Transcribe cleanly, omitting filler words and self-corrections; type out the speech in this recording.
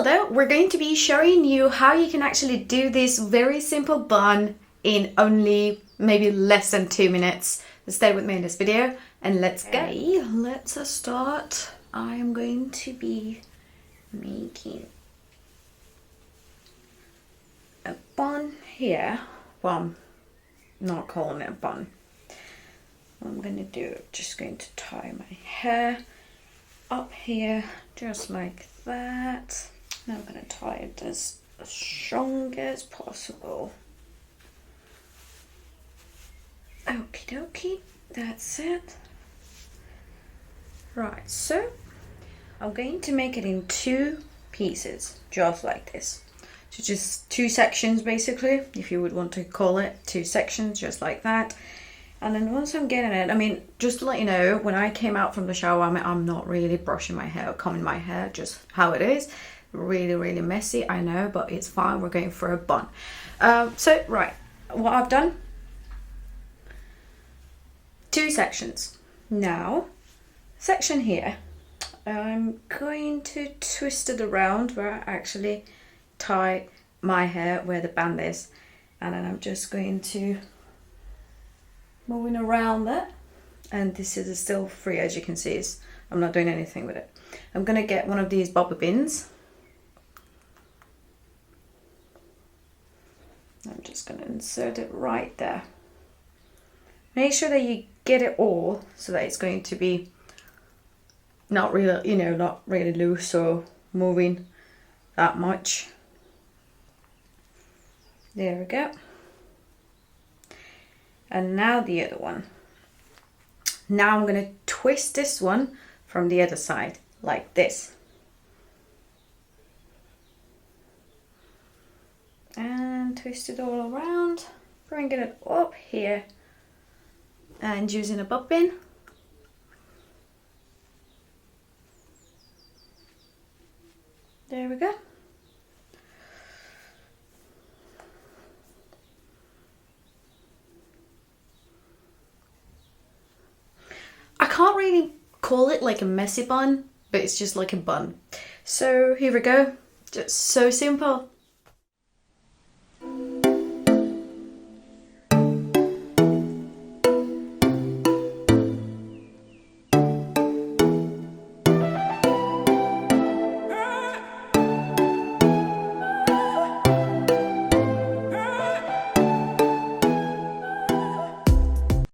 Juda. We're going to be showing you how you can actually do this very simple bun in only maybe less than 2 minutes. So stay with me in this video and let's go. Okay, let's start. I'm going to be making a bun here. Well, I'm not calling it a bun. What I'm going to do, just going to tie my hair up here just like that. Now I'm going to tie it as strong as possible. Okie dokie, that's it. Right, so I'm going to make it in 2 pieces, just like this. So just 2 sections basically, if you would want to call it 2 sections, just like that. And then once I'm getting it, I mean, just to let you know, when I came out from the shower, I'm not really brushing my hair or combing my hair, just how it is. Really messy, I know, but it's fine. We're going for a bun. So, right, what I've done, 2 sections. Now, section here, I'm going to twist it around where I actually tie my hair where the band is. And then I'm just going to moving around that, and this is still free, as you can see. I'm not doing anything with it. I'm gonna get one of these bobby pins. I'm just gonna insert it right there. Make sure that you get it all so that it's going to be not really, not really loose or moving that much. There we go. And now the other one. Now I'm going to twist this one from the other side like this. And twist it all around, bringing it up here and using a bob pin. There we go. I can't really call it like a messy bun, but it's just like a bun. So here we go, just so simple.